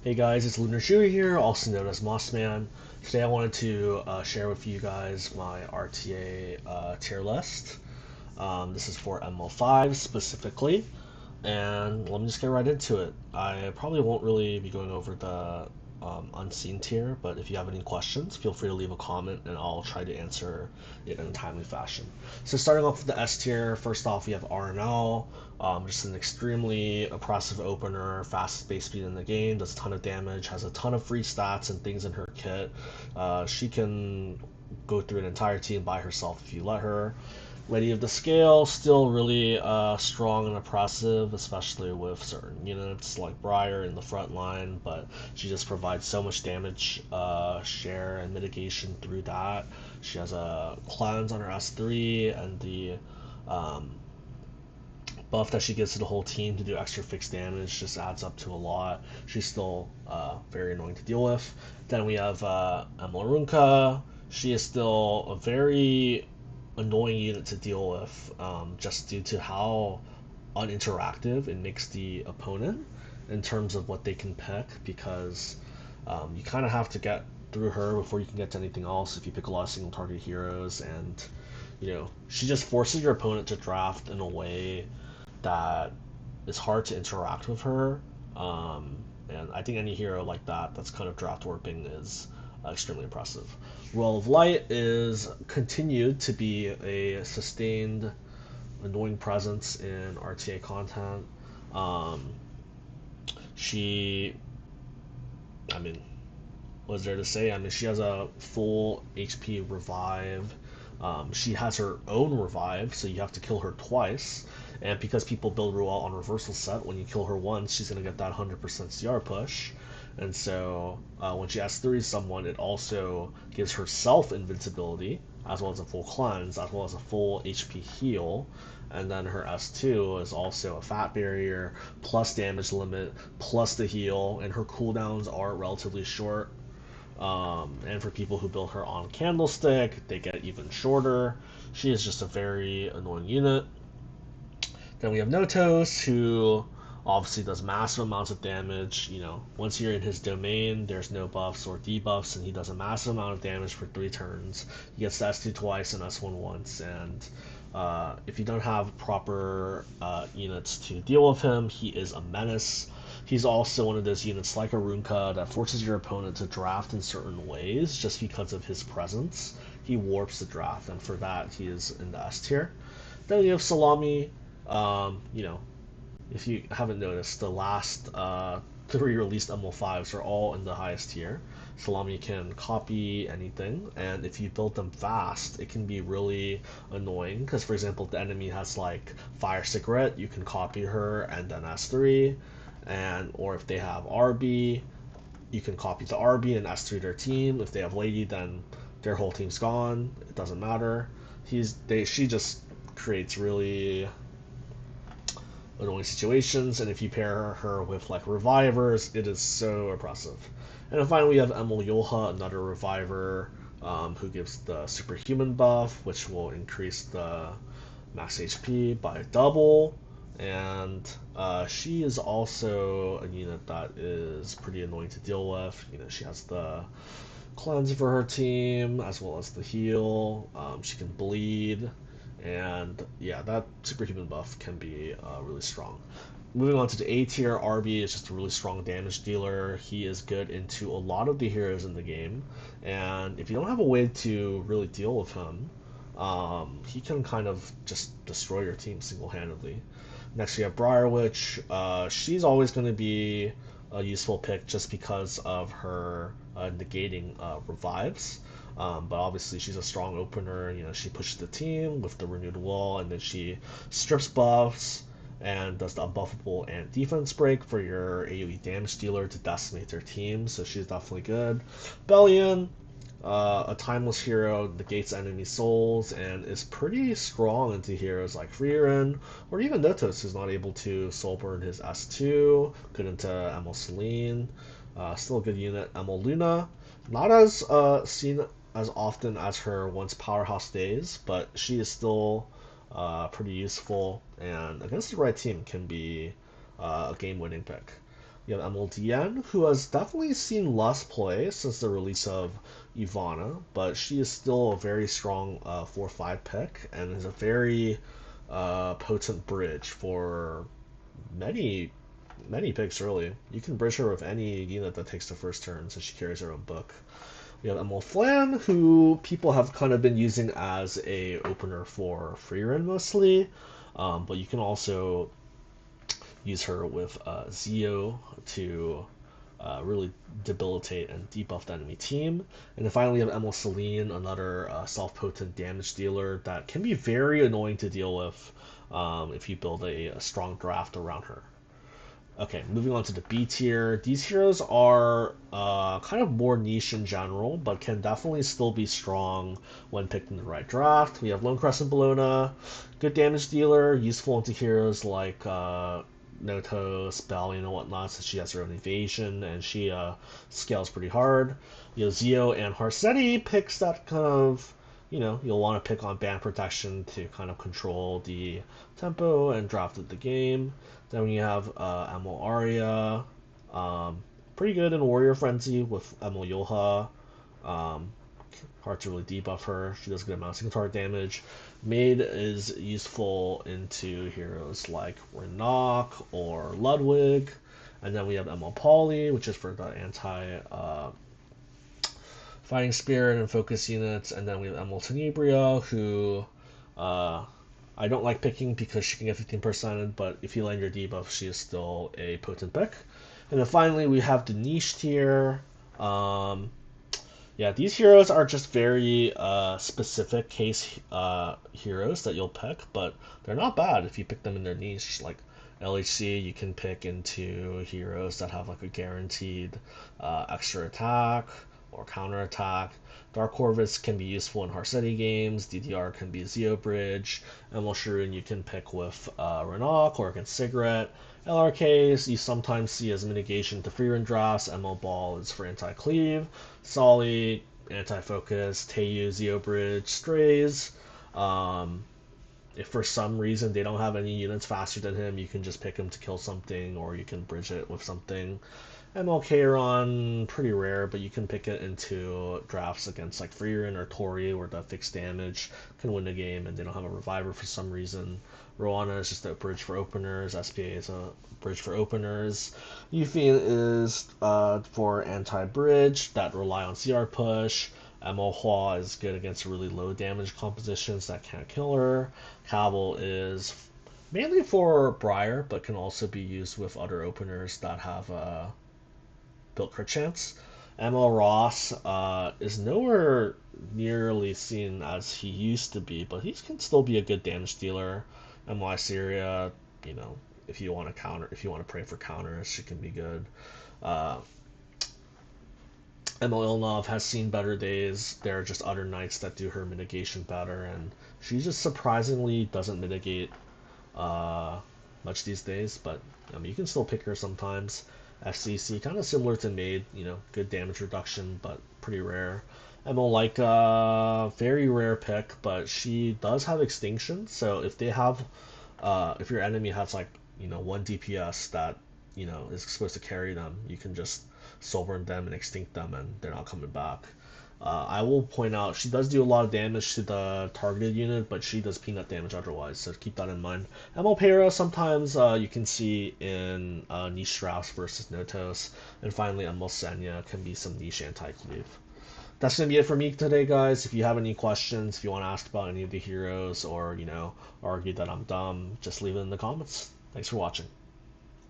Hey guys, it's Lunar Shu here, also known as Mossman. Today I wanted to share with you guys my RTA tier list. This is for ML5s specifically, and let me just get right into it. I probably won't really be going over the unseen tier, but if you have any questions, feel free to leave a comment and I'll try to answer it in a timely fashion. So starting off with the S tier, first off we have RNL, just an extremely oppressive opener, fastest base speed in the game, does a ton of damage, has a ton of free stats and things in her kit. She can go through an entire team by herself if you let her. Lady of the Scale, still really strong and oppressive, especially with certain units like Briar in the front line, but she just provides so much damage share and mitigation through that. She has a cleanse on her S3, and the um, buff that she gives to the whole team to do extra fixed damage just adds up to a lot. She's still very annoying to deal with. Then we have ML5s. She is still a very annoying unit to deal with, just due to how uninteractive it makes the opponent in terms of what they can pick, because you kind of have to get through her before you can get to anything else if you pick a lot of single target heroes, and she just forces your opponent to draft in a way that is hard to interact with her. And I think any hero like that that's kind of draft warping is extremely impressive. Roll of Light is continued to be a sustained, annoying presence in RTA content. Um, she, I mean, what's there to say? I mean, she has a full HP revive. She has her own revive, so you have to kill her twice. And because people build Ruel on reversal set, when you kill her once, she's going to get that 100% CR push. And so when she S3s someone, it also gives herself invincibility, as well as a full cleanse, as well as a full HP heal. And then her S2 is also a fat barrier, plus damage limit, plus the heal, and her cooldowns are relatively short. And for people who build her on Candlestick, they get even shorter. She is just a very annoying unit. Then we have Notos, who obviously does massive amounts of damage. Once you're in his domain, there's no buffs or debuffs, and he does a massive amount of damage for 3 turns. He gets S2 twice and S1 once, and if you don't have proper units to deal with him, he is a menace. He's also one of those units like a Runka that forces your opponent to draft in certain ways just because of his presence. He warps the draft, and for that, he is in the S tier. Then we have Salami. Um, you know, if you haven't noticed, the last 3 released ML5s are all in the highest tier. Salami can copy anything, and if you build them fast, it can be really annoying. Because, for example, if the enemy has like Fire Cigarette, you can copy her and then S3, or if they have RB, you can copy the RB and S3 their team. If they have Lady, then their whole team's gone. It doesn't matter. She just creates really annoying situations, and if you pair her with like revivers, it is so oppressive. And then finally, we have Emil Yolha, another reviver, who gives the superhuman buff, which will increase the max HP by double. And she is also a unit that is pretty annoying to deal with. She has the cleanse for her team as well as the heal. She can bleed, and yeah, that superhuman buff can be really strong. Moving on to the A tier, RB is just a really strong damage dealer. He is good into a lot of the heroes in the game, and if you don't have a way to really deal with him, he can kind of just destroy your team single-handedly. Next, we have Briar Witch. She's always going to be a useful pick just because of her negating revives. But obviously, she's a strong opener. She pushes the team with the renewed wall, and then she strips buffs and does the unbuffable and defense break for your AoE damage dealer to decimate their team. So she's definitely good. Bellion, a timeless hero, negates enemy souls, and is pretty strong into heroes like Frieren, or even Notos, who's not able to soul burn his S2, good into ML Celine. Still a good unit. ML Luna, not as seen as often as her once powerhouse days, but she is still pretty useful, and against the right team can be a game-winning pick. You have MLDN, who has definitely seen less play since the release of Ivana, but she is still a very strong 4-5 pick and is a very potent bridge for many picks really. You can bridge her with any unit that takes the first turn, so she carries her own book. We have ML who people have kind of been using as a opener for Freerun mostly, but you can also use her with Zio to really debilitate and debuff the enemy team. And then finally, we have ML Celine, another self-potent damage dealer that can be very annoying to deal with if you build a strong draft around her. Okay, moving on to the B tier. These heroes are kind of more niche in general, but can definitely still be strong when picked in the right draft. We have Lone Crescent Bellona, good damage dealer, useful into heroes like Notos, Balian, and whatnot, since she has her own evasion and she scales pretty hard. You know, Zio and Harsetti picks that kind of, you'll want to pick on band protection to kind of control the tempo and draft of the game. Then we have ML Aria, pretty good in Warrior Frenzy with ML Yoha. Hard to really debuff her. She does good amounts of guitar damage. Maid is useful into heroes like Renok or Ludwig. And then we have ML Polly, which is for the anti fighting spirit and focus units. And then we have ML Tenebria, who I don't like picking because she can get 15%, but if you land your debuff, she is still a potent pick. And then finally, we have the niche tier. Yeah, these heroes are just very specific case heroes that you'll pick, but they're not bad if you pick them in their niche. Like LHC, you can pick into heroes that have like a guaranteed extra attack or counter attack. Dark Corvus can be useful in Harsetti games. DDR can be Zeo Bridge. ML Shirun you can pick with Renok or against Cigarette. LRKs you sometimes see as mitigation to free run drafts. ML Ball is for anti-cleave. Solly, anti-focus. Teiyu, Zeo Bridge, Strays. If for some reason they don't have any units faster than him, you can just pick him to kill something, or you can bridge it with something. MLK pretty rare, but you can pick it into drafts against like Freerin or Tori, where the fixed damage can win the game and they don't have a reviver for some reason. Roana is just a bridge for openers. SPA is a bridge for openers. Yuffie is for anti-bridge that rely on CR push. MO Hua is good against really low damage compositions that can't kill her. Cabal is mainly for Briar, but can also be used with other openers that have built crit chance. ML Ross is nowhere nearly seen as he used to be, but he can still be a good damage dealer. MY Syria, if you want to pray for counters, she can be good. ML Ilnov has seen better days. There are just other knights that do her mitigation better, and she just surprisingly doesn't mitigate much these days, but you can still pick her sometimes. FCC, kind of similar to Maid, good damage reduction, but pretty rare. ML Leica, very rare pick, but she does have extinction, so if if your enemy has like, 1 DPS that, is supposed to carry them, you can just soul burn them and extinct them and they're not coming back. I will point out she does do a lot of damage to the targeted unit, but she does peanut damage otherwise, so keep that in mind. ML Para sometimes you can see in niche drafts versus Notos, and finally ML Senya can be some niche anti-cleave. That's going to be it for me today, guys. If you have any questions, if you want to ask about any of the heroes, or argue that I'm dumb, just leave it in the comments. Thanks for watching.